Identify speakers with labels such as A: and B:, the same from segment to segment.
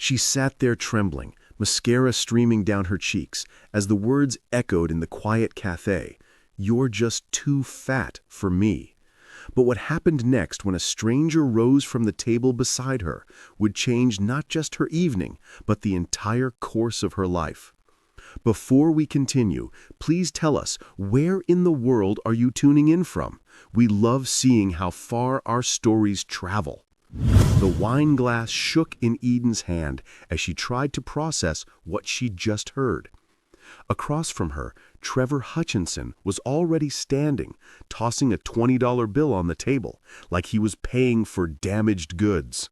A: She sat there trembling, mascara streaming down her cheeks, as the words echoed in the quiet cafe, "You're just too fat for me." But what happened next when a stranger rose from the table beside her would change not just her evening, but the entire course of her life. Before we continue, please tell us, where in the world are you tuning in from? We love seeing how far our stories travel. The wine glass shook in Eden's hand as she tried to process what she'd just heard. Across from her, Trevor Hutchinson was already standing, tossing a $20 bill on the table, like he was paying for damaged goods.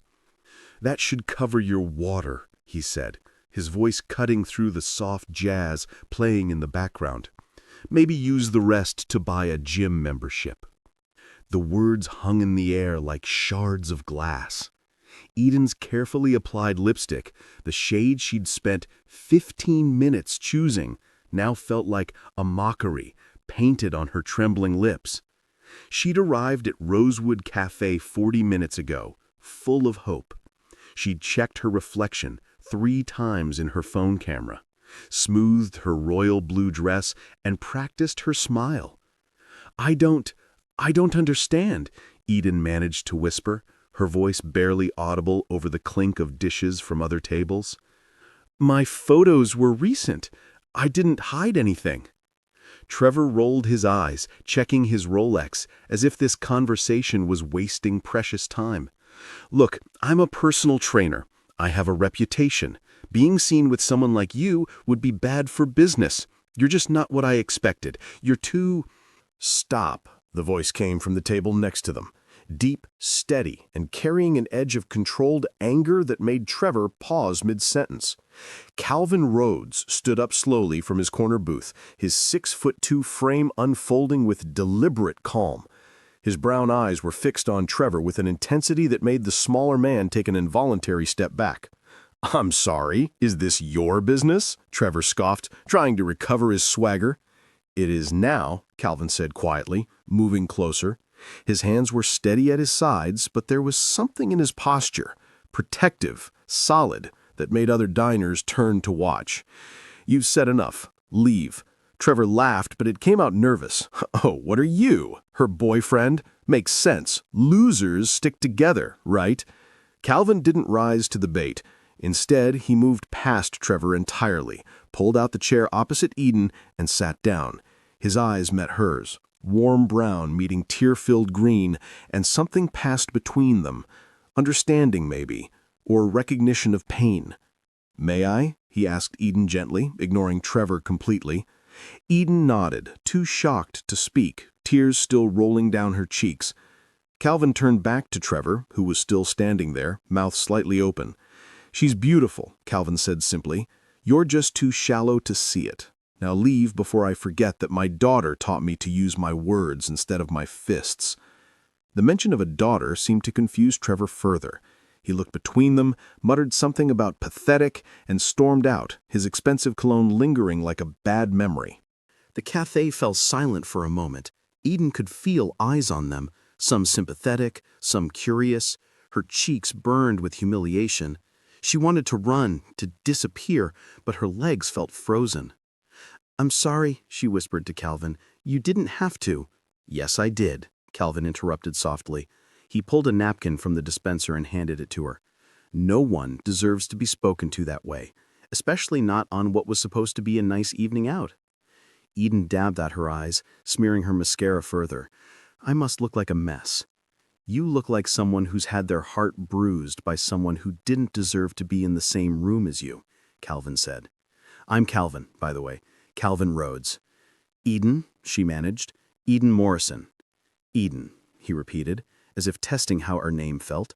A: "That should cover your water," he said, his voice cutting through the soft jazz playing in the background. "Maybe use the rest to buy a gym membership." The words hung in the air like shards of glass. Eden's carefully applied lipstick, the shade she'd spent 15 minutes choosing, now felt like a mockery painted on her trembling lips. She'd arrived at Rosewood Cafe 40 minutes ago, full of hope. She'd checked her reflection 3 times in her phone camera, smoothed her royal blue dress, and practiced her smile. I don't understand," Eden managed to whisper, her voice barely audible over the clink of dishes from other tables. "My photos were recent. I didn't hide anything." Trevor rolled his eyes, checking his Rolex, as if this conversation was wasting precious time. "Look, I'm a personal trainer. I have a reputation. Being seen with someone like you would be bad for business. You're just not what I expected. You're too—" "Stop," the voice came from the table next to them, deep, steady, and carrying an edge of controlled anger that made Trevor pause mid-sentence. Calvin Rhodes stood up slowly from his corner booth, his 6'2" frame unfolding with deliberate calm. His brown eyes were fixed on Trevor with an intensity that made the smaller man take an involuntary step back. "I'm sorry, is this your business?" Trevor scoffed, trying to recover his swagger. "It is now," Calvin said quietly, moving closer. His hands were steady at his sides, but there was something in his posture, protective, solid, that made other diners turn to watch. "You've said enough. Leave." Trevor laughed, but it came out nervous. "Oh, what are you? Her boyfriend? Makes sense. Losers stick together, right?" Calvin didn't rise to the bait. Instead, he moved past Trevor entirely, pulled out the chair opposite Eden, and sat down. His eyes met hers, warm brown meeting tear-filled green, and something passed between them. Understanding, maybe, or recognition of pain. "May I?" he asked Eden gently, ignoring Trevor completely. Eden nodded, too shocked to speak, tears still rolling down her cheeks. Calvin turned back to Trevor, who was still standing there, mouth slightly open. "She's beautiful," Calvin said simply. "You're just too shallow to see it. Now leave before I forget that my daughter taught me to use my words instead of my fists." The mention of a daughter seemed to confuse Trevor further. He looked between them, muttered something about pathetic, and stormed out, his expensive cologne lingering like a bad memory. The cafe fell silent for a moment. Eden could feel eyes on them, some sympathetic, some curious. Her cheeks burned with humiliation. She wanted to run, to disappear, but her legs felt frozen. "I'm sorry," she whispered to Calvin. "You didn't have to." "Yes, I did," Calvin interrupted softly. He pulled a napkin from the dispenser and handed it to her. "No one deserves to be spoken to that way, especially not on what was supposed to be a nice evening out." Eden dabbed at her eyes, smearing her mascara further. "I must look like a mess." "You look like someone who's had their heart bruised by someone who didn't deserve to be in the same room as you," Calvin said. "I'm Calvin, by the way. Calvin Rhodes." "Eden," she managed. "Eden Morrison." "Eden," he repeated, as if testing how her name felt.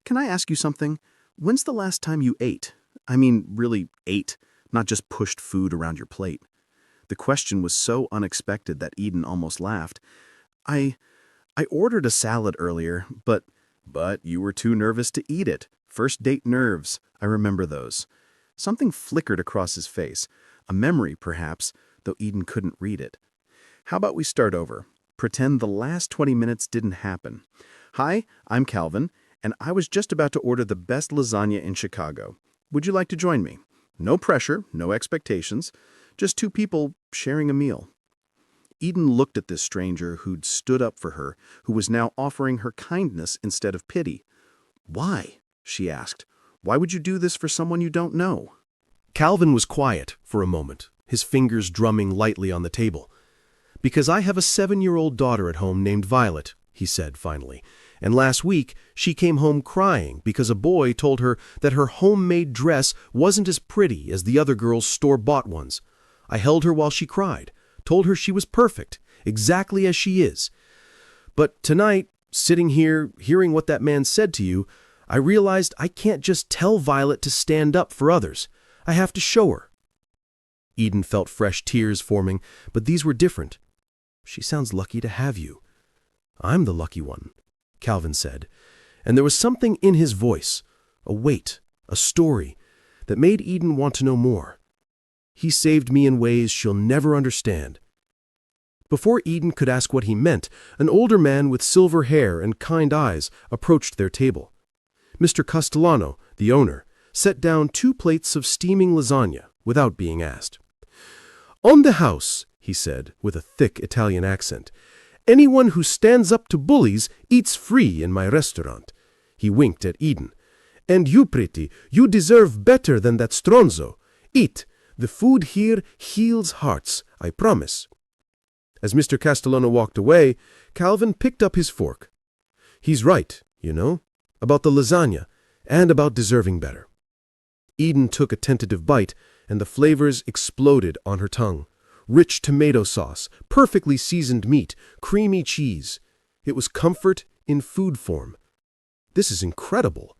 A: "Can I ask you something? When's the last time you ate? I mean, really ate, not just pushed food around your plate." The question was so unexpected that Eden almost laughed. I ordered a salad earlier, but you were too nervous to eat it. First date nerves. I remember those." Something flickered across his face. A memory, perhaps, though Eden couldn't read it. "How about we start over? Pretend the last 20 minutes didn't happen. Hi, I'm Calvin, and I was just about to order the best lasagna in Chicago. Would you like to join me? No pressure, no expectations, just two people sharing a meal. Eden looked at this stranger who'd stood up for her, who was now offering her kindness instead of pity. Why? She asked. Why would you do this for someone you don't know? Calvin was quiet for a moment, his fingers drumming lightly on the table. Because I have a 7-year-old daughter at home named Violet, he said finally, and last week she came home crying because a boy told her that her homemade dress wasn't as pretty as the other girls' store-bought ones. I held her while she cried, told her she was perfect, exactly as she is. But tonight, sitting here, hearing what that man said to you, I realized I can't just tell Violet to stand up for others. I have to show her. Eden felt fresh tears forming, but these were different. She sounds lucky to have you. I'm the lucky one, Calvin said, and there was something in his voice, a weight, a story, that made Eden want to know more. He saved me in ways she'll never understand. Before Eden could ask what he meant, an older man with silver hair and kind eyes approached their table. Mr. Castellano, the owner, set down 2 plates of steaming lasagna without being asked. On the house, he said, with a thick Italian accent, anyone who stands up to bullies eats free in my restaurant. He winked at Eden. And you, pretty, you deserve better than that stronzo. Eat. The food here heals hearts, I promise. As Mr. Castellano walked away, Calvin picked up his fork. He's right, you know, about the lasagna, and about deserving better. Eden took a tentative bite, and the flavors exploded on her tongue. Rich tomato sauce, perfectly seasoned meat, creamy cheese. It was comfort in food form. This is incredible.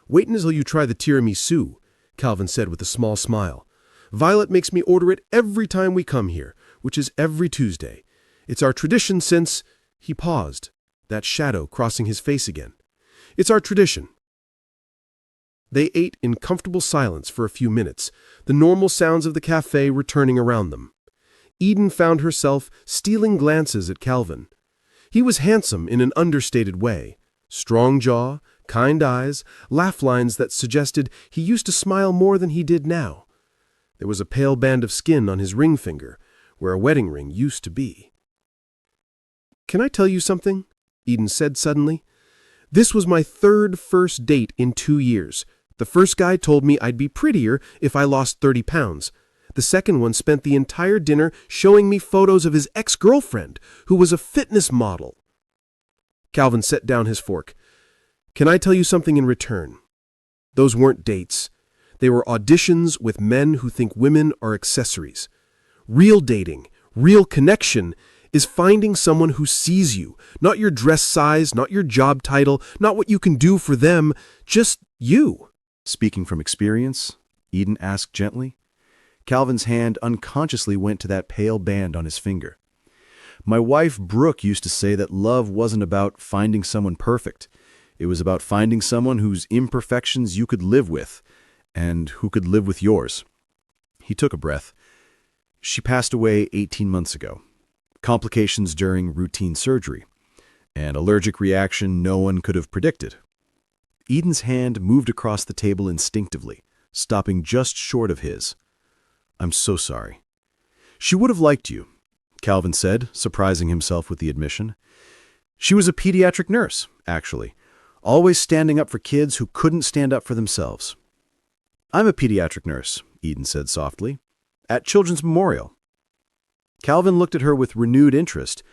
A: Wait until you try the tiramisu, Calvin said with a small smile. Violet makes me order it every time we come here, which is every Tuesday. It's our tradition since... He paused, that shadow crossing his face again. It's our tradition. They ate in comfortable silence for a few minutes, the normal sounds of the cafe returning around them. Eden found herself stealing glances at Calvin. He was handsome in an understated way. Strong jaw, kind eyes, laugh lines that suggested he used to smile more than he did now. There was a pale band of skin on his ring finger, where a wedding ring used to be. Can I tell you something? Eden said suddenly. This was my 3rd first date in 2 years. The first guy told me I'd be prettier if I lost 30 pounds. The second one spent the entire dinner showing me photos of his ex-girlfriend, who was a fitness model. Calvin set down his fork. Can I tell you something in return? Those weren't dates. They were auditions with men who think women are accessories. Real dating, real connection, is finding someone who sees you, not your dress size, not your job title, not what you can do for them, just you. Speaking from experience, Eden asked gently. Calvin's hand unconsciously went to that pale band on his finger. My wife, Brooke, used to say that love wasn't about finding someone perfect. It was about finding someone whose imperfections you could live with, and who could live with yours. He took a breath. She passed away 18 months ago. Complications during routine surgery. An allergic reaction no one could have predicted. Eden's hand moved across the table instinctively, stopping just short of his. I'm so sorry. She would have liked you, Calvin said, surprising himself with the admission. She was a pediatric nurse, actually, always standing up for kids who couldn't stand up for themselves. I'm a pediatric nurse, Eden said softly, at Children's Memorial. Calvin looked at her with renewed interest.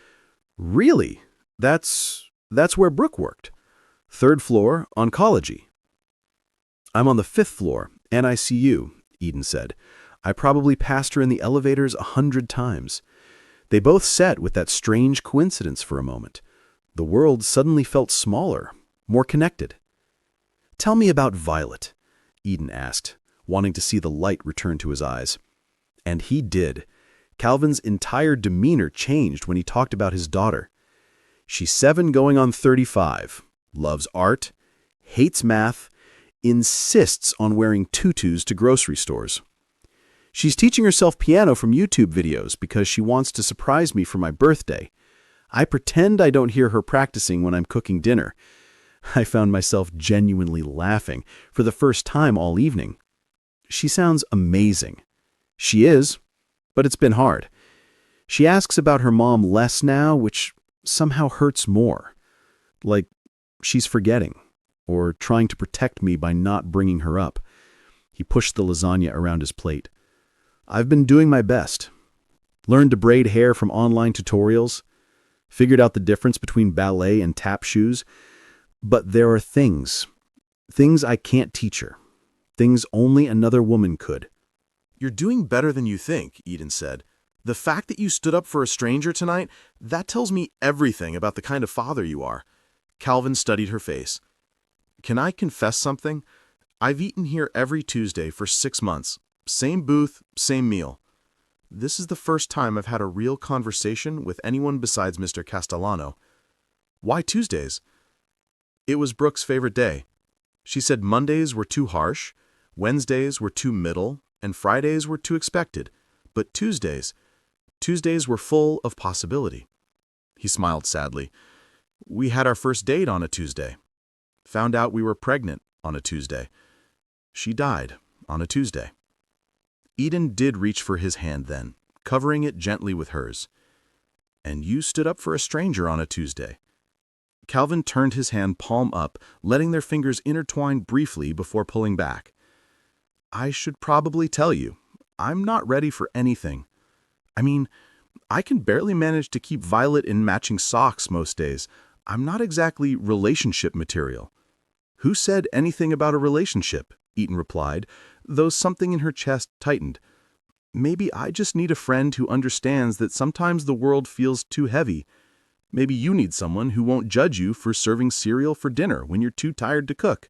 A: Really? That's where Brooke worked. 3rd floor, oncology. I'm on the 5th floor, NICU, Eden said. I probably passed her in the elevators 100 times. They both sat with that strange coincidence for a moment. The world suddenly felt smaller, more connected. Tell me about Violet, Eden asked, wanting to see the light return to his eyes. And he did. Calvin's entire demeanor changed when he talked about his daughter. She's 7 going on 35, loves art, hates math, insists on wearing tutus to grocery stores. She's teaching herself piano from YouTube videos because she wants to surprise me for my birthday. I pretend I don't hear her practicing when I'm cooking dinner. I found myself genuinely laughing for the first time all evening. She sounds amazing. She is, but it's been hard. She asks about her mom less now, which somehow hurts more. Like she's forgetting, or trying to protect me by not bringing her up. He pushed the lasagna around his plate. I've been doing my best. Learned to braid hair from online tutorials. Figured out the difference between ballet and tap shoes. But there are things I can't teach her. Things only another woman could.
B: You're doing better than you think, Eden said. The fact that you stood up for a stranger tonight, that tells me everything about the kind of father you are. Calvin studied her face. Can I confess something? I've eaten here every Tuesday for 6 months. Same booth, same meal. This is the first time I've had a real conversation with anyone besides Mr. Castellano. Why Tuesdays? It was Brooke's favorite day. She said Mondays were too harsh, Wednesdays were too middle, and Fridays were too expected. But Tuesdays were full of possibility. He smiled sadly. We had our first date on a Tuesday. Found out we were pregnant on a Tuesday. She died on a Tuesday. Eden did reach for his hand then, covering it gently with hers. And you stood up for a stranger on a Tuesday. Calvin turned his hand palm up, letting their fingers intertwine briefly before pulling back. I should probably tell you, I'm not ready for anything. I mean, I can barely manage to keep Violet in matching socks most days. I'm not exactly relationship material. Who said anything about a relationship? Eden replied, though something in her chest tightened. Maybe I just need a friend who understands that sometimes the world feels too heavy. Maybe you need someone who won't judge you for serving cereal for dinner when you're too tired to cook.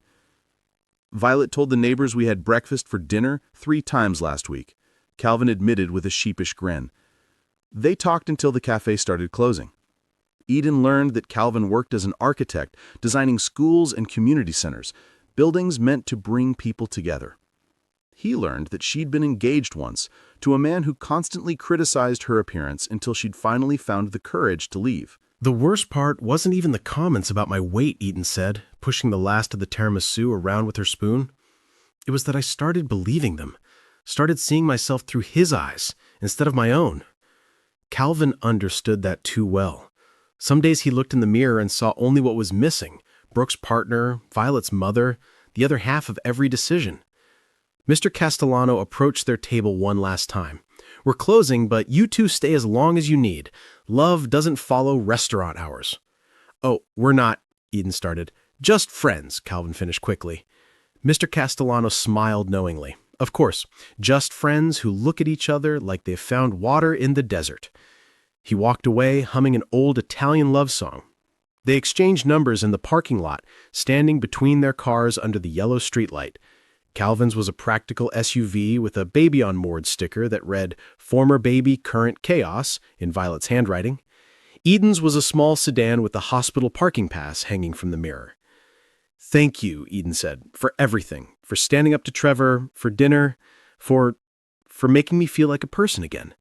B: Violet told the neighbors we had breakfast for dinner 3 times last week, Calvin admitted with a sheepish grin. They talked until the cafe started closing. Eden learned that Calvin worked as an architect, designing schools and community centers, buildings meant to bring people together. He learned that she'd been engaged once to a man who constantly criticized her appearance until she'd finally found the courage to leave.
C: The worst part wasn't even the comments about my weight, Eden said, pushing the last of the tiramisu around with her spoon. It was that I started believing them, started seeing myself through his eyes instead of my own. Calvin understood that too well. Some days he looked in the mirror and saw only what was missing: Brooke's partner, Violet's mother, the other half of every decision. Mr. Castellano approached their table one last time. We're closing, but you two stay as long as you need. Love doesn't follow restaurant hours. Oh, we're not, Eden started. Just friends, Calvin finished quickly. Mr. Castellano smiled knowingly. Of course, just friends who look at each other like they've found water in the desert. He walked away, humming an old Italian love song. They exchanged numbers in the parking lot, standing between their cars under the yellow streetlight. Calvin's was a practical SUV with a baby on board sticker that read, "Former baby, current chaos," in Violet's handwriting. Eden's was a small sedan with a hospital parking pass hanging from the mirror. Thank you, Eden said, for everything, for standing up to Trevor, for dinner, for making me feel like a person again.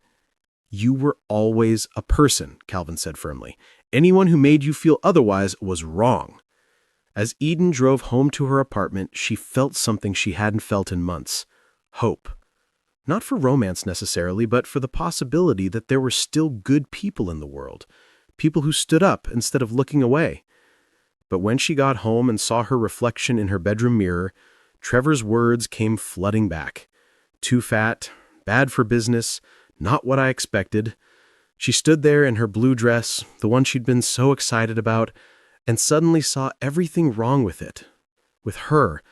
C: You were always a person, Calvin said firmly. Anyone who made you feel otherwise was wrong. As Eden drove home to her apartment, she felt something she hadn't felt in months: hope. Not for romance necessarily, but for the possibility that there were still good people in the world, people who stood up instead of looking away. But when she got home and saw her reflection in her bedroom mirror, Trevor's words came flooding back. Too fat, bad for business, not what I expected. She stood there in her blue dress, the one she'd been so excited about, and suddenly saw everything wrong with it. With her.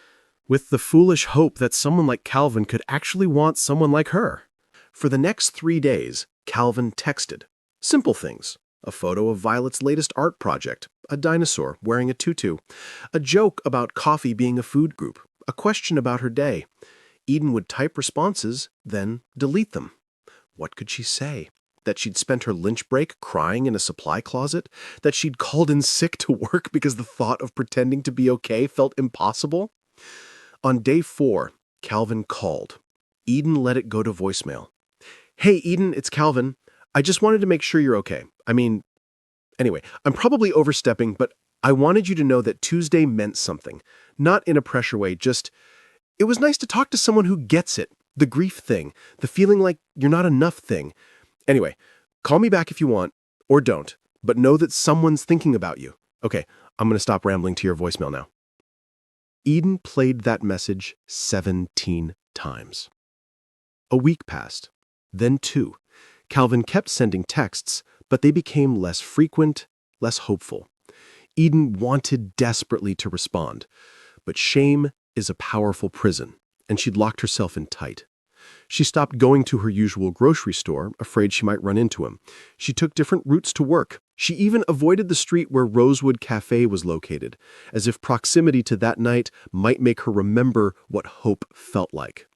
C: With the foolish hope that someone like Calvin could actually want someone like her. For the next 3 days, Calvin texted. Simple things. A photo of Violet's latest art project, a dinosaur wearing a tutu, a joke about coffee being a food group, a question about her day. Eden would type responses, then delete them. What could she say? That she'd spent her lunch break crying in a supply closet? That she'd called in sick to work because the thought of pretending to be okay felt impossible? On day 4, Calvin called. Eden let it go to voicemail. Hey, Eden, it's Calvin. I just wanted to make sure you're okay. Anyway, I'm probably overstepping, but I wanted you to know that Tuesday meant something. Not in a pressure way, just It was nice to talk to someone who gets it, the grief thing, the feeling like you're not enough thing. Anyway, call me back if you want, or don't, but know that someone's thinking about you. Okay, I'm going to stop rambling to your voicemail now. Eden played that message 17 times. A week passed, then 2. Calvin kept sending texts, but they became less frequent, less hopeful. Eden wanted desperately to respond, but shame is a powerful prison, and she'd locked herself in tight. She stopped going to her usual grocery store, afraid she might run into him. She took different routes to work. She even avoided the street where Rosewood Cafe was located, as if proximity to that night might make her remember what hope felt like.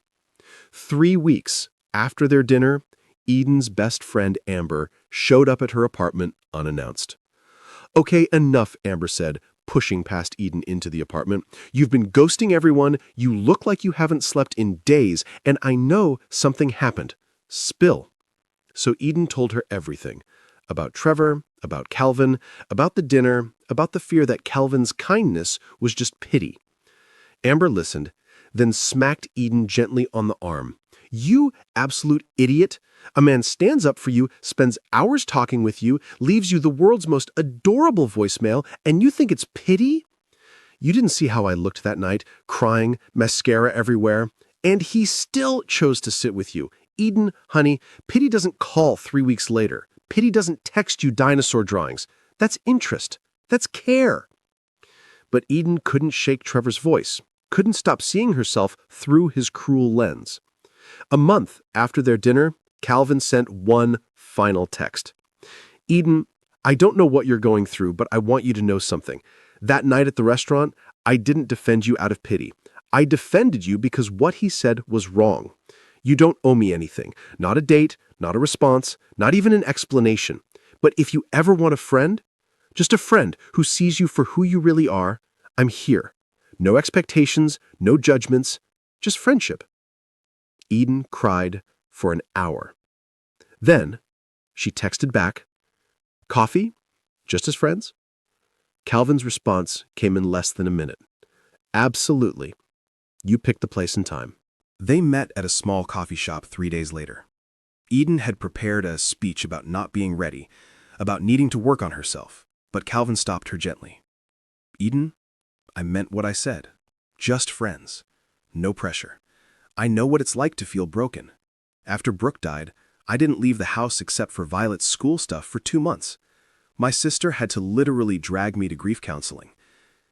C: 3 weeks after their dinner, Eden's best friend Amber showed up at her apartment unannounced. "Okay, enough," Amber said, pushing past Eden into the apartment. "You've been ghosting everyone, you look like you haven't slept in days, and I know something happened. Spill." So Eden told her everything. About Trevor, about Calvin, about the dinner, about the fear that Calvin's kindness was just pity. Amber listened, then smacked Eden gently on the arm. "You absolute idiot! A man stands up for you, spends hours talking with you, leaves you the world's most adorable voicemail, and you think it's pity? You didn't see how I looked that night, crying, mascara everywhere, and he still chose to sit with you. Eden, honey, pity doesn't call 3 weeks later. Pity doesn't text you dinosaur drawings. That's interest. That's care." But Eden couldn't shake Trevor's voice, couldn't stop seeing herself through his cruel lens. A month after their dinner, Calvin sent one final text. "Eden, I don't know what you're going through, but I want you to know something. That night at the restaurant, I didn't defend you out of pity. I defended you because what he said was wrong. You don't owe me anything. Not a date, not a response, not even an explanation. But if you ever want a friend, just a friend who sees you for who you really are, I'm here. No expectations, no judgments, just friendship." Eden cried for an hour. Then she texted back, "Coffee? Just as friends?" Calvin's response came in less than a minute. "Absolutely. You picked the place and time."
A: They met at a small coffee shop 3 days later. Eden had prepared a speech about not being ready, about needing to work on herself, but Calvin stopped her gently. "Eden, I meant what I said. Just friends. No pressure. I know what it's like to feel broken. After Brooke died, I didn't leave the house except for Violet's school stuff for 2 months. My sister had to literally drag me to grief counseling.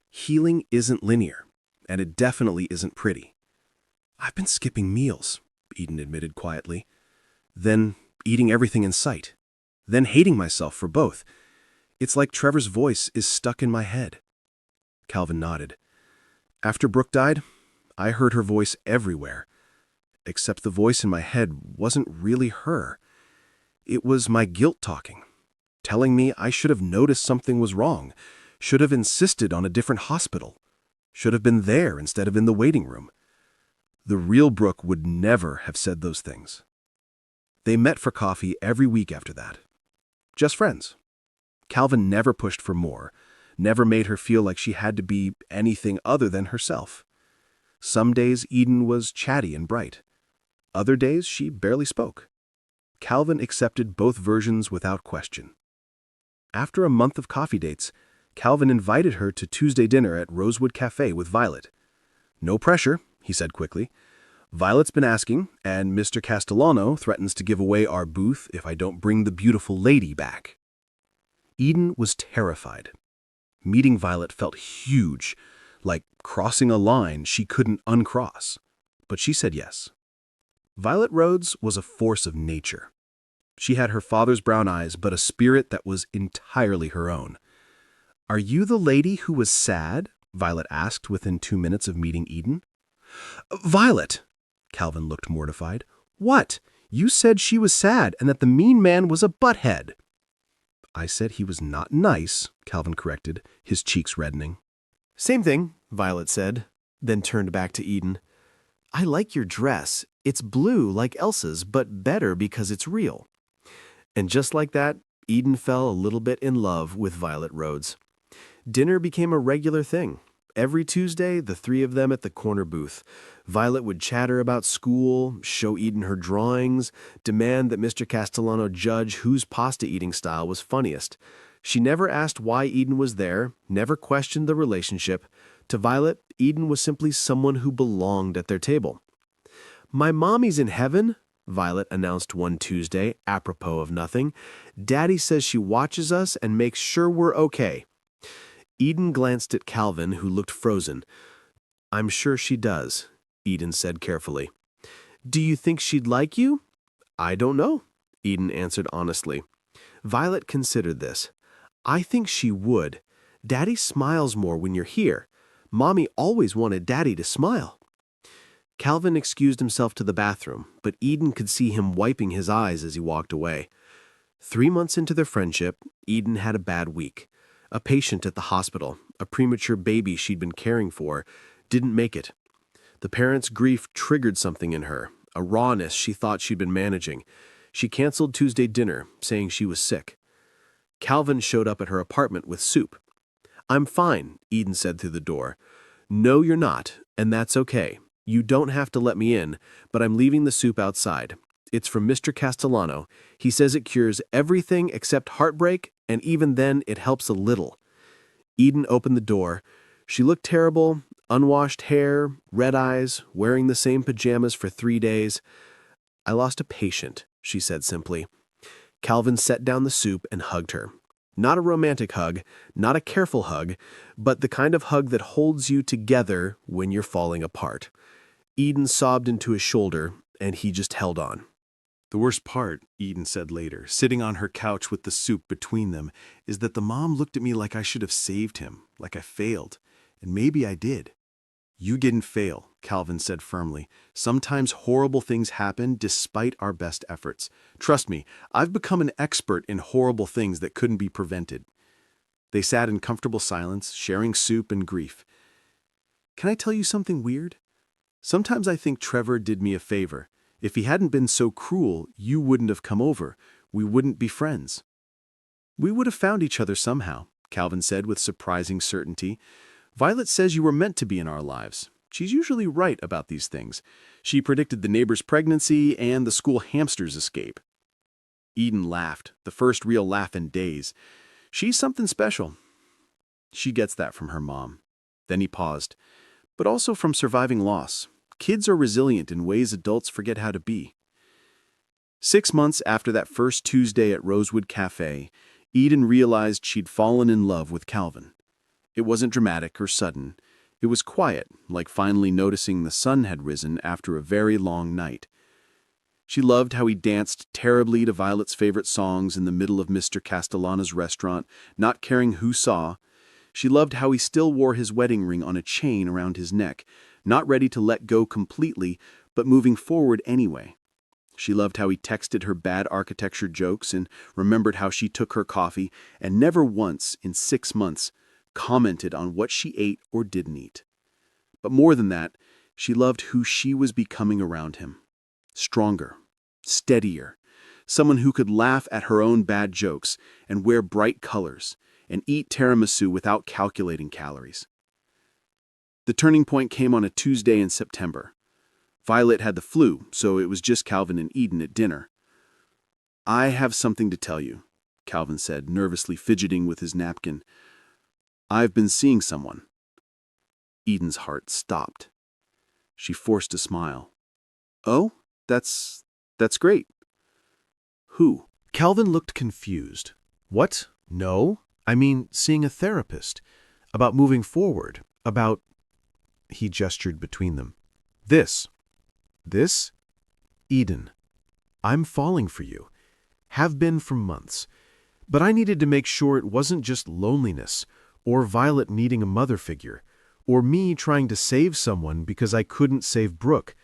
A: Healing isn't linear, and it definitely isn't pretty. I've been skipping meals," Eden admitted quietly, "then eating everything in sight, then hating myself for both. It's like Trevor's voice is stuck in my head." Calvin nodded. "After Brooke died, I heard her voice everywhere. Except the voice in my head wasn't really her. It was my guilt talking, telling me I should have noticed something was wrong, should have insisted on a different hospital, should have been there instead of in the waiting room. The real Brooke would never have said those things." They met for coffee every week after that. Just friends. Calvin never pushed for more, never made her feel like she had to be anything other than herself. Some days Eden was chatty and bright. Other days she barely spoke. Calvin accepted both versions without question. After a month of coffee dates, Calvin invited her to Tuesday dinner at Rosewood Cafe with Violet. "No pressure," he said quickly. "Violet's been asking, and Mr. Castellano threatens to give away our booth if I don't bring the beautiful lady back." Eden was terrified. Meeting Violet felt huge, like crossing a line she couldn't uncross. But she said yes. Violet Rhodes was a force of nature. She had her father's brown eyes, but a spirit that was entirely her own. "Are you the lady who was sad?" Violet asked within 2 minutes of meeting Eden. "Violet!" Calvin looked mortified. "What? You said she was sad and that the mean man was a butthead." "I said he was not nice," Calvin corrected, his cheeks reddening.
C: "Same thing," Violet said, then turned back to Eden. "I like your dress. It's blue like Elsa's, but better because it's real." And just like that, Eden fell a little bit in love with Violet Rhodes. Dinner became a regular thing.
A: Every Tuesday, the three of them at the corner booth. Violet would chatter about school, show Eden her drawings, demand that Mr. Castellano judge whose pasta eating style was funniest. She never asked why Eden was there, never questioned the relationship. To Violet, Eden was simply someone who belonged at their table. "My mommy's in heaven," Violet announced one Tuesday, apropos of nothing. "Daddy says she watches us and makes sure we're okay." Eden glanced at Calvin, who looked frozen. "I'm sure she does," Eden said carefully. "Do you think she'd like you?" "I don't know," Eden answered honestly. Violet considered this. "I think she would. Daddy smiles more when you're here. Mommy always wanted Daddy to smile." Calvin excused himself to the bathroom, but Eden could see him wiping his eyes as he walked away. 3 months into their friendship, Eden had a bad week. A patient at the hospital, a premature baby she'd been caring for, didn't make it. The parents' grief triggered something in her, a rawness she thought she'd been managing. She canceled Tuesday dinner, saying she was sick. Calvin showed up at her apartment with soup. "I'm fine," Eden said through the door. "No, you're not, and that's okay. You don't have to let me in, but I'm leaving the soup outside. It's from Mr. Castellano. He says it cures everything except heartbreak, and even then it helps a little." Eden opened the door. She looked terrible, unwashed hair, red eyes, wearing the same pajamas for 3 days. "I lost a patient," she said simply. Calvin set down the soup and hugged her. Not a romantic hug, not a careful hug, but the kind of hug that holds you together when you're falling apart. Eden sobbed into his shoulder, and he just held on.
B: "The worst part," Eden said later, sitting on her couch with the soup between them, "is that the mom looked at me like I should have saved him, like I failed. And maybe I did." "You didn't fail," Calvin said firmly. "Sometimes horrible things happen despite our best efforts. Trust me, I've become an expert in horrible things that couldn't be prevented." They sat in comfortable silence, sharing soup and grief. "Can I tell you something weird? Sometimes I think Trevor did me a favor. If he hadn't been so cruel, you wouldn't have come over. We wouldn't be friends." "We would have found each other somehow," Calvin said with surprising certainty. "Violet says you were meant to be in our lives. She's usually right about these things. She predicted the neighbor's pregnancy and the school hamster's escape." Eden laughed, the first real laugh in days. "She's something special. She gets that from her mom." Then he paused. "But also from surviving loss. Kids are resilient in ways adults forget how to be." 6 months after that first Tuesday at Rosewood Cafe, Eden realized she'd fallen in love with Calvin. It wasn't dramatic or sudden. It was quiet, like finally noticing the sun had risen after a very long night. She loved how he danced terribly to Violet's favorite songs in the middle of Mr. Castellano's restaurant, not caring who saw. She loved how he still wore his wedding ring on a chain around his neck, not ready to let go completely, but moving forward anyway. She loved how he texted her bad architecture jokes and remembered how she took her coffee and never once, in 6 months, commented on what she ate or didn't eat. But more than that, she loved who she was becoming around him. Stronger, steadier, someone who could laugh at her own bad jokes and wear bright colors and eat tiramisu without calculating calories. The turning point came on a Tuesday in September. Violet had the flu, so it was just Calvin and Eden at dinner. "I have something to tell you," Calvin said, nervously fidgeting with his napkin. "I've been seeing someone." Eden's heart stopped. She forced a smile. "Oh, that's great. Who?"
C: Calvin looked confused. "What? No? I mean, seeing a therapist. About moving forward. About—" He gestured between them. "This. This? Eden. I'm falling for you. Have been for months. But I needed to make sure it wasn't just loneliness, or Violet needing a mother figure, or me trying to save someone because I couldn't save Brooke.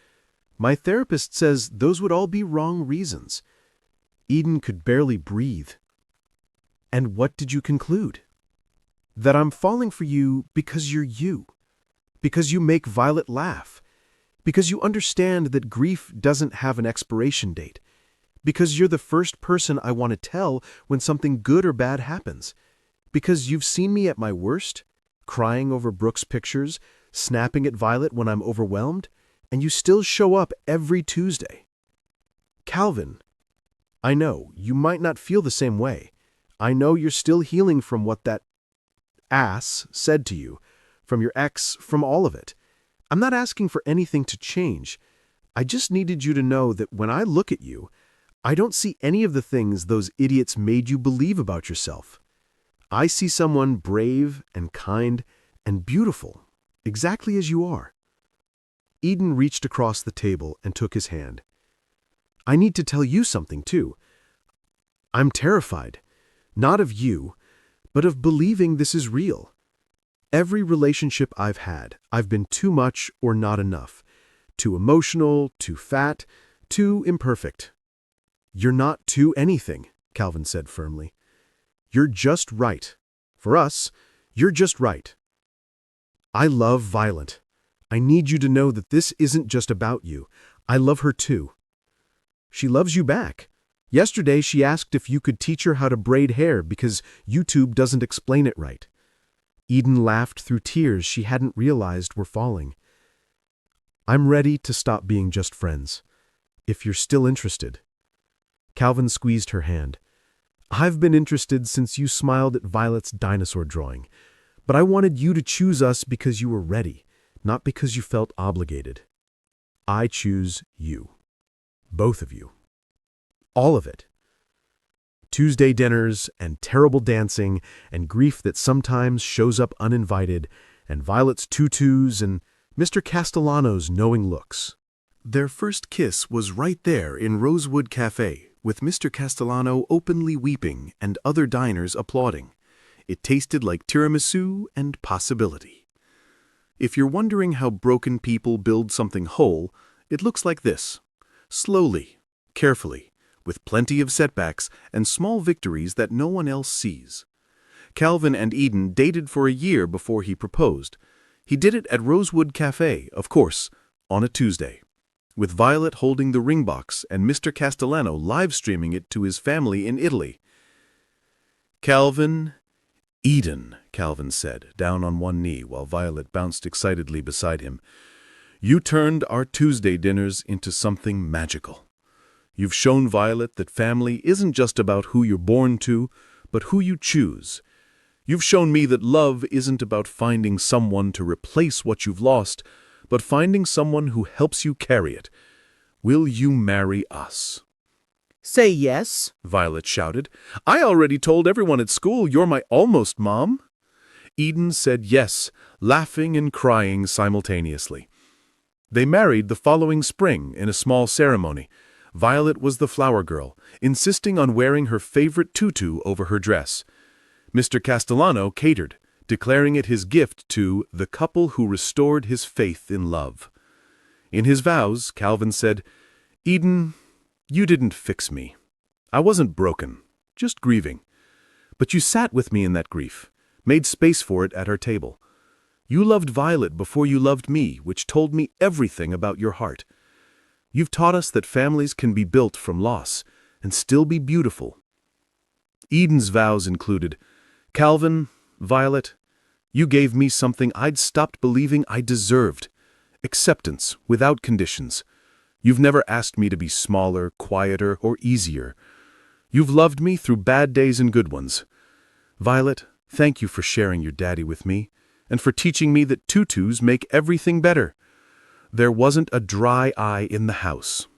C: My therapist says those would all be wrong reasons." Eden could barely breathe. "And what did you conclude?" "That I'm falling for you because you're you. Because you make Violet laugh. Because you understand that grief doesn't have an expiration date. Because you're the first person I want to tell when something good or bad happens. Because you've seen me at my worst.
A: crying over Brooke's pictures, snapping at Violet when I'm overwhelmed, and you still show up every Tuesday. Calvin, I know, you might not feel the same way. I know you're still healing from what that ass said to you, from your ex, from all of it. I'm not asking for anything to change. I just needed you to know that when I look at you, I don't see any of the things those idiots made you believe about yourself. I see someone brave and kind and beautiful, exactly as you are. Eden reached across the table and took his hand. I need to tell you something, too. I'm terrified, not of you, but of believing this is real. Every relationship I've had, I've been too much or not enough, too emotional, too fat, too imperfect. You're not too anything, Calvin said firmly. You're just right. For us, you're just right. I love Violet. I need you to know that this isn't just about you. I love her too. She loves you back. Yesterday she asked if you could teach her how to braid hair because YouTube doesn't explain it right. Eden laughed through tears she hadn't realized were falling. I'm ready to stop being just friends, if you're still interested. Calvin squeezed her hand. I've been interested since you smiled at Violet's dinosaur drawing, but I wanted you to choose us because you were ready, not because you felt obligated. I choose you. Both of you. All of it. Tuesday dinners and terrible dancing and grief that sometimes shows up uninvited and Violet's tutus and Mr. Castellano's knowing looks. Their first kiss was right there in Rosewood Cafe, with Mr. Castellano openly weeping and other diners applauding. It tasted like tiramisu and possibility. If you're wondering how broken people build something whole, it looks like this. Slowly, carefully, with plenty of setbacks and small victories that no one else sees. Calvin and Eden dated for a year before he proposed. He did it at Rosewood Cafe, of course, on a Tuesday, with Violet holding the ring box and Mr. Castellano live-streaming it to his family in Italy. Calvin, Eden, Calvin said, down on one knee while Violet bounced excitedly beside him. You turned our Tuesday dinners into something magical. You've shown Violet that family isn't just about who you're born to, but who you choose. You've shown me that love isn't about finding someone to replace what you've lost, but finding someone who helps you carry it. Will you marry us?
D: Say yes,
A: Violet shouted. I already told everyone at school you're my almost mom. Eden said yes, laughing and crying simultaneously. They married the following spring in a small ceremony. Violet was the flower girl, insisting on wearing her favorite tutu over her dress. Mr. Castellano catered, declaring it his gift to the couple who restored his faith in love. In his vows, Calvin said, Eden, you didn't fix me. I wasn't broken, just grieving. But you sat with me in that grief, made space for it at our table. You loved Violet before you loved me, which told me everything about your heart. You've taught us that families can be built from loss and still be beautiful. Eden's vows included, Calvin, Violet, you gave me something I'd stopped believing I deserved. Acceptance, without conditions. You've never asked me to be smaller, quieter, or easier. You've loved me through bad days and good ones. Violet, thank you for sharing your daddy with me, and for teaching me that tutus make everything better. There wasn't a dry eye in the house.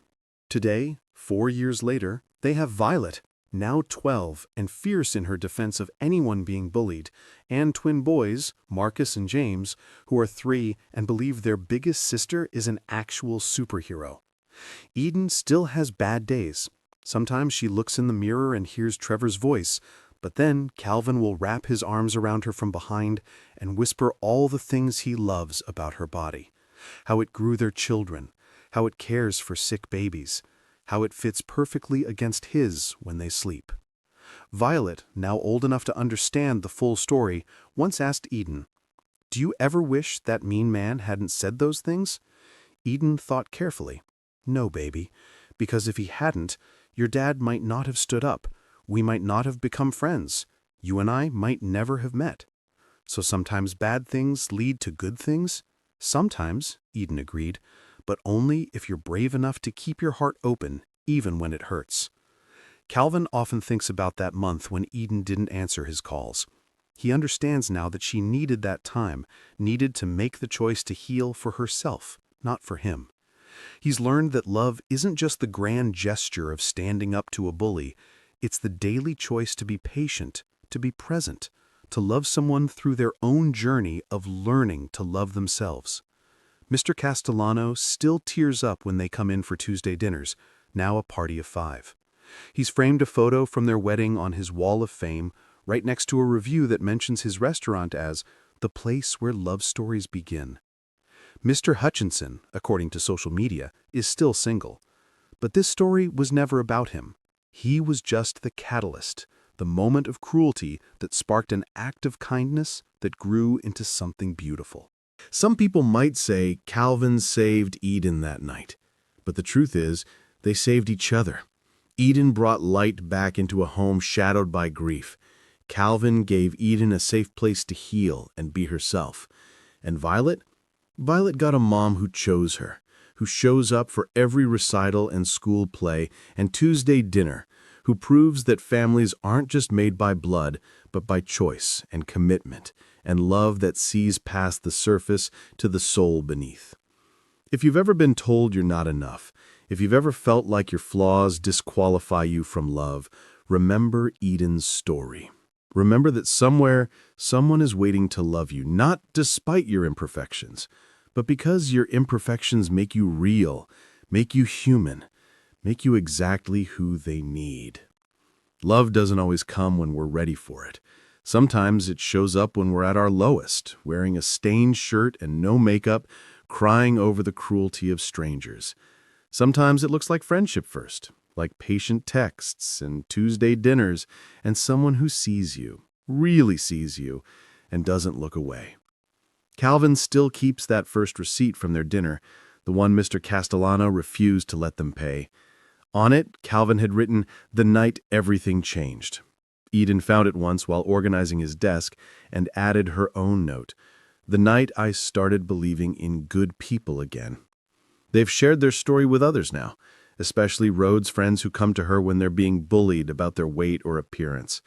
A: Today, 4 years later, they have Violet, now 12 and fierce in her defense of anyone being bullied, and twin boys, Marcus and James, who are 3 and believe their biggest sister is an actual superhero. Eden still has bad days. Sometimes she looks in the mirror and hears Trevor's voice, but then Calvin will wrap his arms around her from behind and whisper all the things he loves about her body. How it grew their children, how it cares for sick babies, how it fits perfectly against his when they sleep. Violet, now old enough to understand the full story, once asked Eden, "Do you ever wish that mean man hadn't said those things?" Eden thought carefully. "No, baby, because if he hadn't, your dad might not have stood up. We might not have become friends. You and I might never have met." So sometimes bad things lead to good things? Sometimes, Eden agreed, but only if you're brave enough to keep your heart open, even when it hurts. Calvin often thinks about that month when Eden didn't answer his calls. He understands now that she needed that time, needed to make the choice to heal for herself, not for him. He's learned that love isn't just the grand gesture of standing up to a bully, it's the daily choice to be patient, to be present, to love someone through their own journey of learning to love themselves. Mr. Castellano still tears up when they come in for Tuesday dinners, now a party of 5. He's framed a photo from their wedding on his wall of fame, right next to a review that mentions his restaurant as the place where love stories begin. Mr. Hutchinson, according to social media, is still single. But this story was never about him. He was just the catalyst, the moment of cruelty that sparked an act of kindness that grew into something beautiful.
C: Some people might say Calvin saved Eden that night, but the truth is, they saved each other. Eden brought light back into a home shadowed by grief. Calvin gave Eden a safe place to heal and be herself. And Violet? Violet got a mom who chose her, who shows up for every recital and school play and Tuesday dinner, who proves that families aren't just made by blood, but by choice and commitment and love that sees past the surface to the soul beneath. If you've ever been told you're not enough, if you've ever felt like your flaws disqualify you from love, remember Eden's story. Remember that somewhere, someone is waiting to love you, not despite your imperfections, but because your imperfections make you real, make you human, make you exactly who they need. Love doesn't always come when we're ready for it. Sometimes it shows up when we're at our lowest, wearing a stained shirt and no makeup, crying over the cruelty of strangers. Sometimes it looks like friendship first, like patient texts and Tuesday dinners and someone who sees you, really sees you, and doesn't look away. Calvin still keeps that first receipt from their dinner, the one Mr. Castellano refused to let them pay. On it, Calvin had written, "The night everything changed." Eden found it once while organizing his desk and added her own note, "The night I started believing in good people again." They've shared their story with others now, especially Rhodes' friends who come to her when they're being bullied about their weight or appearance.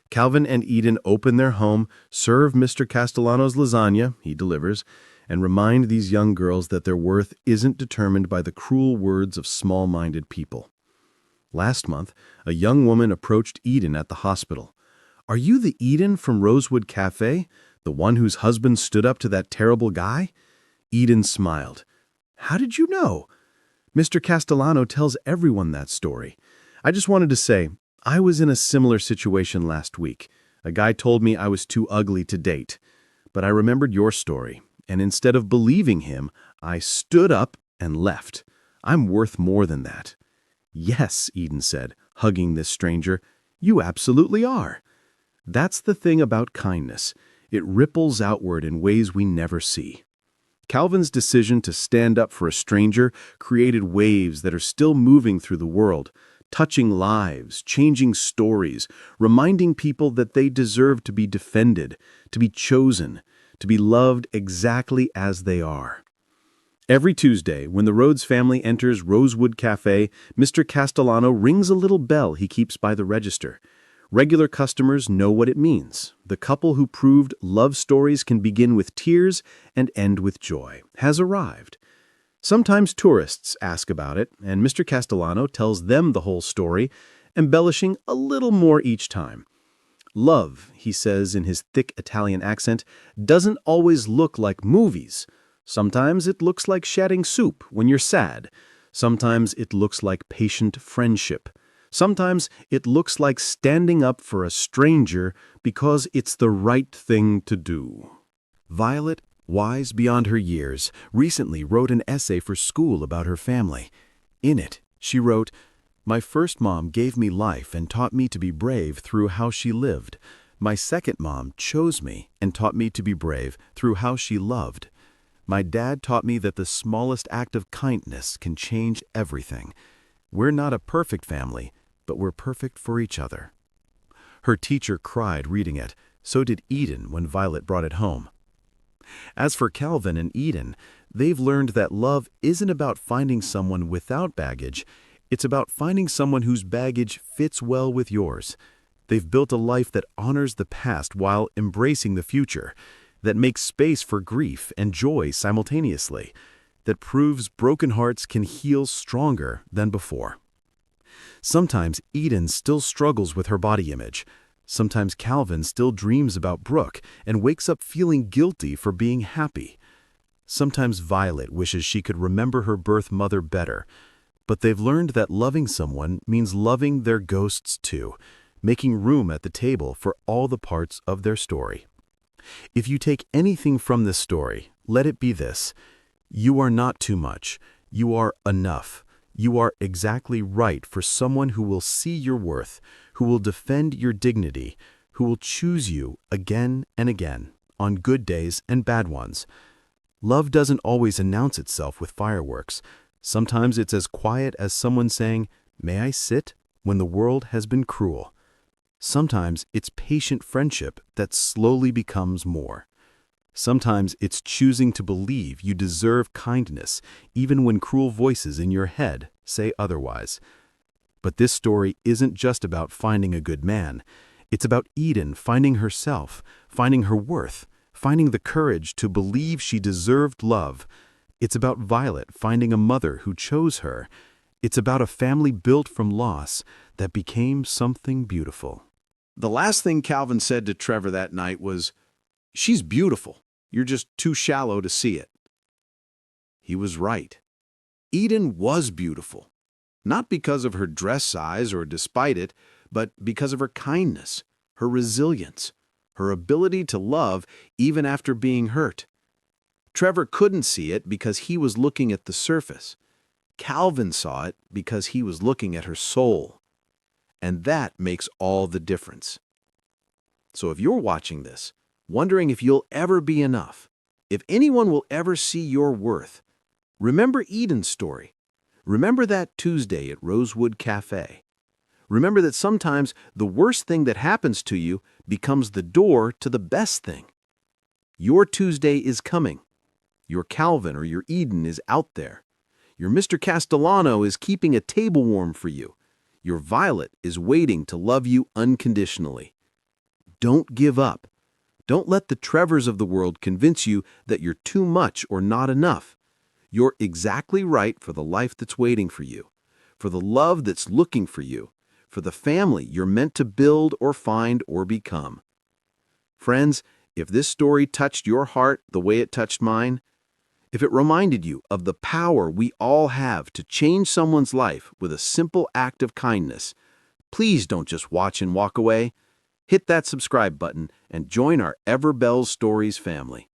C: Calvin and Eden open their home, serve Mr. Castellano's lasagna, he delivers, and remind these young girls that their worth isn't determined by the cruel words of small-minded people. Last month, a young woman approached Eden at the hospital. "Are you the Eden from Rosewood Cafe, the one whose husband stood up to that terrible guy?" Eden smiled. "How did you know?" "Mr. Castellano tells everyone that story. I just wanted to say, I was in a similar situation last week. A guy told me I was too ugly to date. But I remembered your story, and instead of believing him, I stood up and left. I'm worth more than that." "Yes," Eden said, hugging this stranger, "you absolutely are." That's the thing about kindness. It ripples outward in ways we never see. Calvin's decision to stand up for a stranger created waves that are still moving through the world, touching lives, changing stories, reminding people that they deserve to be defended, to be chosen, to be loved exactly as they are. Every Tuesday, when the Rhodes family enters Rosewood Cafe, Mr. Castellano rings a little bell he keeps by the register. Regular customers know what it means. The couple who proved love stories can begin with tears and end with joy has arrived. Sometimes tourists ask about it, and Mr. Castellano tells them the whole story, embellishing a little more each time. "Love," he says in his thick Italian accent, "doesn't always look like movies. Sometimes it looks like shedding soup when you're sad. Sometimes it looks like patient friendship. Sometimes it looks like standing up for a stranger because it's the right thing to do." Violet, wise beyond her years, recently wrote an essay for school about her family. In it, she wrote, "My first mom gave me life and taught me to be brave through how she lived. My second mom chose me and taught me to be brave through how she loved. My dad taught me that the smallest act of kindness can change everything. We're not a perfect family, but we're perfect for each other." Her teacher cried reading it.
A: So did Eden when Violet brought it home. As for Calvin and Eden, they've learned that love isn't about finding someone without baggage, it's about finding someone whose baggage fits well with yours. They've built a life that honors the past while embracing the future, that makes space for grief and joy simultaneously, that proves broken hearts can heal stronger than before. Sometimes Eden still struggles with her body image. Sometimes Calvin still dreams about Brooke and wakes up feeling guilty for being happy. Sometimes Violet wishes she could remember her birth mother better, but they've learned that loving someone means loving their ghosts too, making room at the table for all the parts of their story. If you take anything from this story, let it be this: you are not too much, you are enough. You are exactly right for someone who will see your worth, who will defend your dignity, who will choose you again and again, on good days and bad ones. Love doesn't always announce itself with fireworks. Sometimes it's as quiet as someone saying, "May I sit?" when the world has been cruel. Sometimes it's patient friendship that slowly becomes more. Sometimes it's choosing to believe you deserve kindness, even when cruel voices in your head say otherwise. But this story isn't just about finding a good man. It's about Eden finding herself, finding her worth, finding the courage to believe she deserved love. It's about Violet finding a mother who chose her. It's about a family built from loss that became something beautiful.
B: The last thing Calvin said to Trevor that night was, "She's beautiful. You're just too shallow to see it." He was right. Eden was beautiful, not because of her dress size or despite it, but because of her kindness, her resilience, her ability to love even after being hurt. Trevor couldn't see it because he was looking at the surface. Calvin saw it because he was looking at her soul. And that makes all the difference. So if you're watching this, wondering if you'll ever be enough, if anyone will ever see your worth, remember Eden's story. Remember that Tuesday at Rosewood Cafe. Remember that sometimes the worst thing that happens to you becomes the door to the best thing. Your Tuesday is coming. Your Calvin or your Eden is out there. Your Mr. Castellano is keeping a table warm for you. Your Violet is waiting to love you unconditionally. Don't give up. Don't let the Trevors of the world convince you that you're too much or not enough. You're exactly right for the life that's waiting for you, for the love that's looking for you, for the family you're meant to build or find or become. Friends, if this story touched your heart the way it touched mine, if it reminded you of the power we all have to change someone's life with a simple act of kindness, please don't just watch and walk away. Hit that subscribe button and join our Ever Bells Stories family.